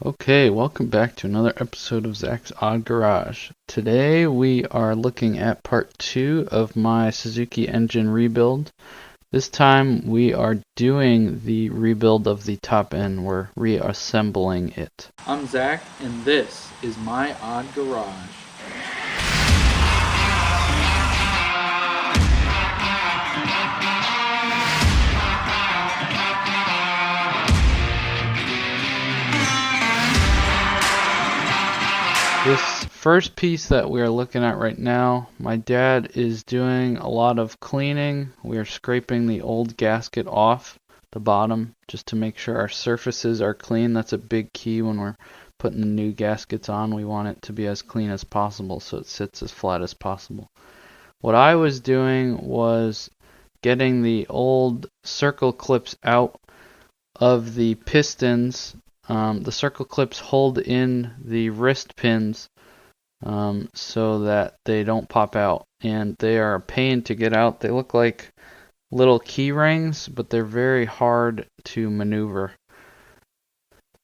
Okay, welcome back to another episode of Zack's Odd Garage. Today we are looking at part 2 of my Suzuki engine rebuild. This time we are doing the rebuild of the top end. We're reassembling it. I'm Zack, and this is my Odd Garage. This first piece that we are looking at right now, my dad is doing a lot of cleaning. We are scraping the old gasket off the bottom just to make sure our surfaces are clean. That's a big key when we're putting the new gaskets on. We want it to be as clean as possible so it sits as flat as possible. What I was doing was getting the old circle clips out of the pistons. The circle clips hold in the wrist pins so that they don't pop out, and they are a pain to get out. They look like little key rings, but they're very hard to maneuver.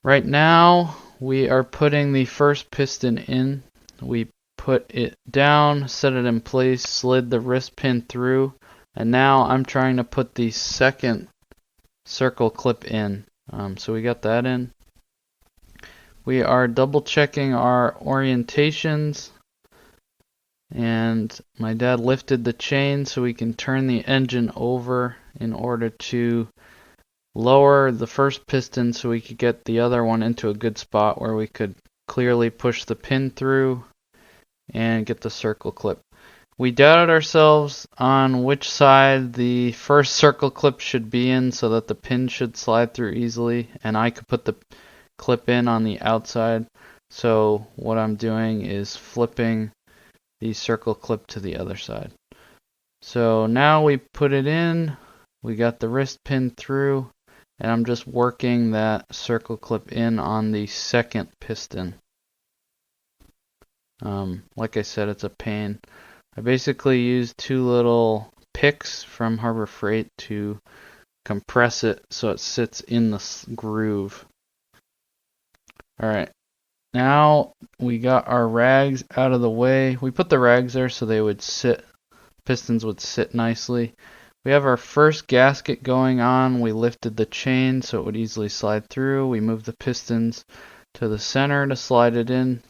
Right now we are putting the first piston in. We put it down, set it in place, slid the wrist pin through, and now I'm trying to put the second circle clip in. So we got that in. We are double checking our orientations, and my dad lifted the chain so we can turn the engine over in order to lower the first piston so we could get the other one into a good spot where we could clearly push the pin through and get the circle clip. We doubted ourselves on which side the first circle clip should be in so that the pin should slide through easily, and I could put the clip in on the outside. So what I'm doing is flipping the circle clip to the other side. So now we put it in, we got the wrist pin through, and I'm just working that circle clip in on the second piston. Like I said, it's a pain. I basically used two little picks from Harbor Freight to compress it so it sits in the groove. Alright, now we got our rags out of the way. We put the rags there so they would sit, pistons would sit nicely. We have our first gasket going on. We lifted the chain so it would easily slide through. We moved the pistons to the center to slide it in.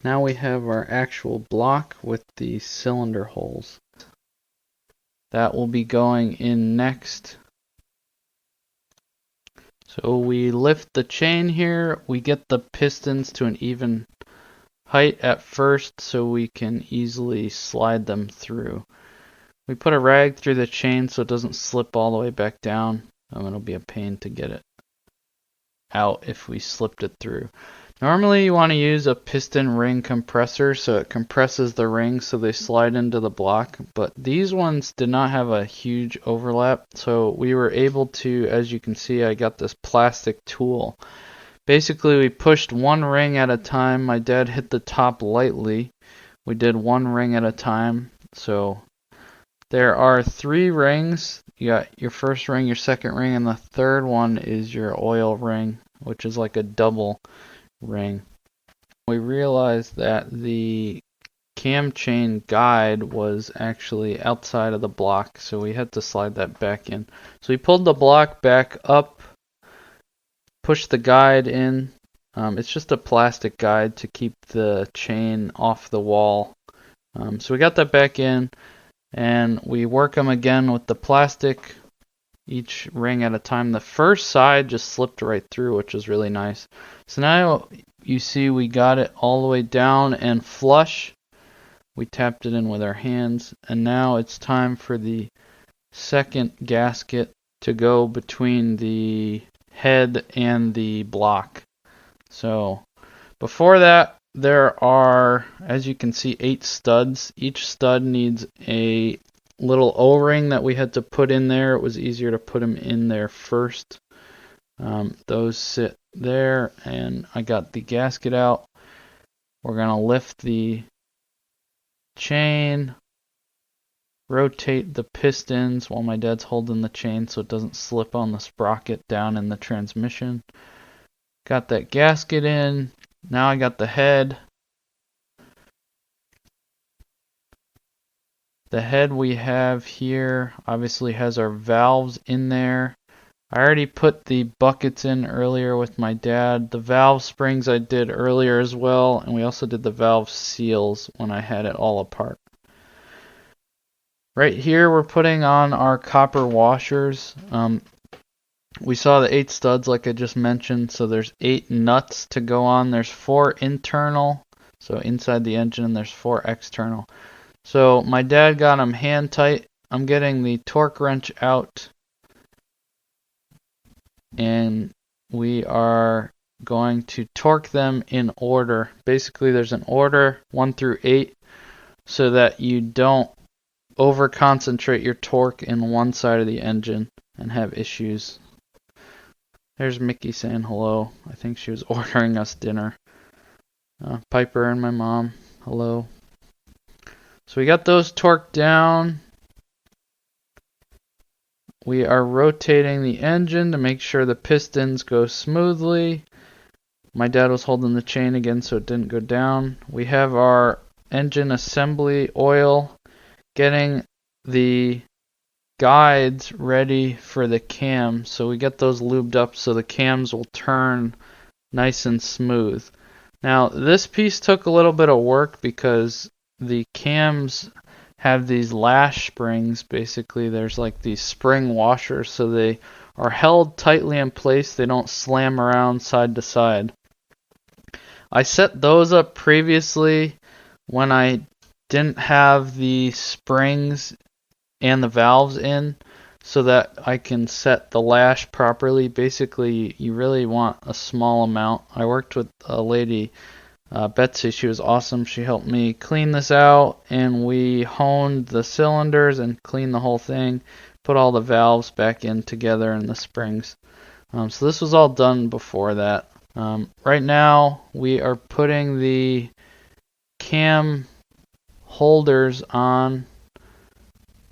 Now we have our actual block with the cylinder holes. That will be going in next. So we lift the chain here, we get the pistons to an even height at first so we can easily slide them through. We put a rag through the chain so it doesn't slip all the way back down. It'll be a pain to get it out if we slipped it through. Normally you want to use a piston ring compressor so it compresses the rings so they slide into the block, but these ones did not have a huge overlap, so we were able to, as you can see, I got this plastic tool. Basically we pushed one ring at a time. My dad hit the top lightly. We did one ring at a time. So there are 3 rings. You got your first ring, your second ring, and the third one is your oil ring, which is like a double ring. We realized that the cam chain guide was actually outside of the block, so we had to slide that back in. So we pulled the block back up, pushed the guide in. It's just a plastic guide to keep the chain off the wall. So we got that back in, and we work them again with the plastic, each ring at a time. The first side just slipped right through, which is really nice. So now you see we got it all the way down and flush. We tapped it in with our hands, and now it's time for the second gasket to go between the head and the block. So before that, there are, as you can see, 8 studs. Each stud needs a little O-ring that we had to put in there. It was easier to put them in there first. Those sit there, and I got the gasket out. We're going to lift the chain, rotate the pistons while my dad's holding the chain so it doesn't slip on the sprocket down in the transmission. Got that gasket in. Now I got the head. The head we have here obviously has our valves in there. I already put the buckets in earlier with my dad. The valve springs I did earlier as well, and we also did the valve seals when I had it all apart. Right here we're putting on our copper washers. We saw the 8 studs like I just mentioned, so there's 8 nuts to go on. There's 4 internal, so inside the engine, and there's 4 external. So my dad got them hand tight. I'm getting the torque wrench out, and we are going to torque them in order. Basically, there's an order 1 through 8 so that you don't over concentrate your torque in one side of the engine and have issues. There's Mickey saying hello. I think she was ordering us dinner. Piper and my mom, hello. So we got those torqued down. We are rotating the engine to make sure the pistons go smoothly. My dad was holding the chain again so it didn't go down. We have our engine assembly oil, getting the guides ready for the cam. So we get those lubed up so the cams will turn nice and smooth. Now this piece took a little bit of work because the cams have these lash springs. Basically there's like these spring washers, so they are held tightly in place. They don't slam around side to side. I set those up previously when I didn't have the springs and the valves in, so that I can set the lash properly. Basically you really want a small amount. I worked with a lady, Betsy. She was awesome. She helped me clean this out, and we honed the cylinders and cleaned the whole thing, put all the valves back in together and the springs. So this was all done before that. Right now we are putting the cam holders on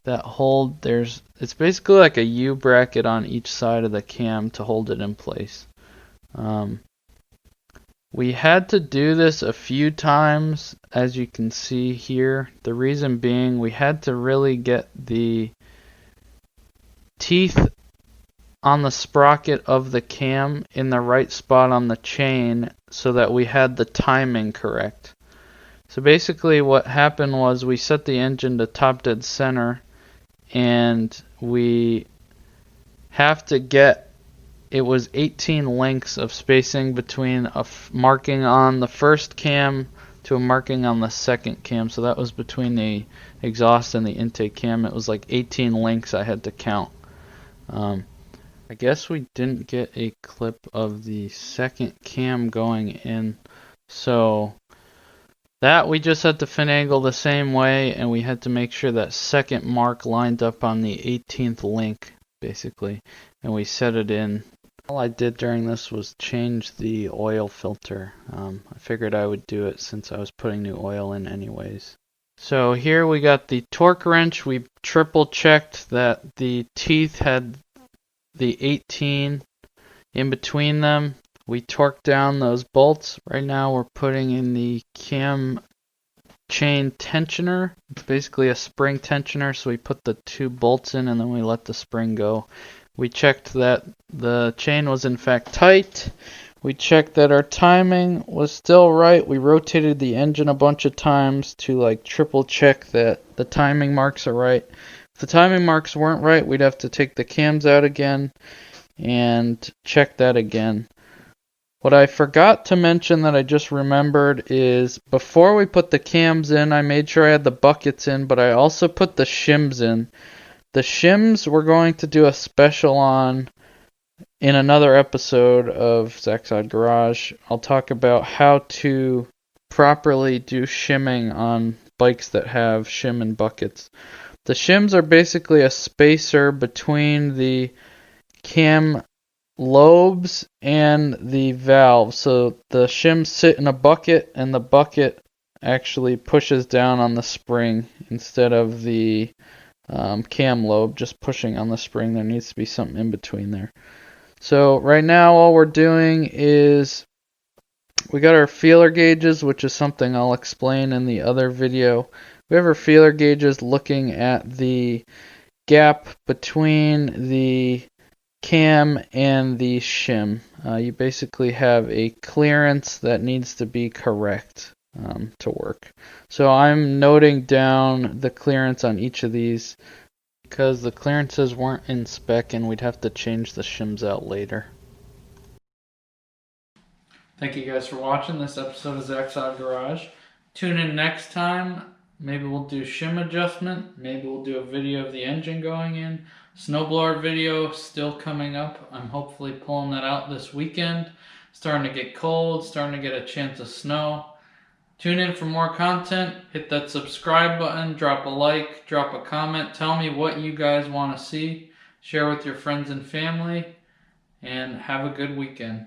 that hold. It's basically like a U bracket on each side of the cam to hold it in place. We had to do this a few times, as you can see here. The reason being, we had to really get the teeth on the sprocket of the cam in the right spot on the chain so that we had the timing correct. So basically what happened was we set the engine to top dead center, and we have to get, it was 18 lengths of spacing between a marking on the first cam to a marking on the second cam. So that was between the exhaust and the intake cam. It was like 18 lengths I had to count. I guess we didn't get a clip of the second cam going in, so that we just had to finagle the same way, and we had to make sure that second mark lined up on the 18th link, basically, and we set it in. All I did during this was change the oil filter. I figured I would do it since I was putting new oil in anyways. So here we got the torque wrench. We triple checked that the teeth had the 18 in between them. We torqued down those bolts. Right now we're putting in the cam chain tensioner. It's basically a spring tensioner, so we put the 2 bolts in and then we let the spring go. We checked that the chain was in fact tight. We checked that our timing was still right. We rotated the engine a bunch of times to like triple check that the timing marks are right. If the timing marks weren't right, we'd have to take the cams out again and check that again. What I forgot to mention that I just remembered is before we put the cams in, I made sure I had the buckets in, but I also put the shims in. The shims we're going to do a special on in another episode of Zack's Odd Garage. I'll talk about how to properly do shimming on bikes that have shim and buckets. The shims are basically a spacer between the cam lobes and the valve. So the shims sit in a bucket, and the bucket actually pushes down on the spring instead of the cam lobe just pushing on the spring. There needs to be something in between there. So right now all we're doing is we got our feeler gauges, which is something I'll explain in the other video. We have our feeler gauges looking at the gap between the cam and the shim. You basically have a clearance that needs to be correct to work. So I'm noting down the clearance on each of these because the clearances weren't in spec and we'd have to change the shims out later. Thank you guys for watching this episode of Zack's Odd Garage. Tune in next time. Maybe we'll do shim adjustment. Maybe we'll do a video of the engine going in. Snowblower video still coming up. I'm hopefully pulling that out this weekend. Starting to get cold, starting to get a chance of snow. Tune in for more content. Hit that subscribe button, drop a like, drop a comment. Tell me what you guys want to see. Share with your friends and family. And have a good weekend.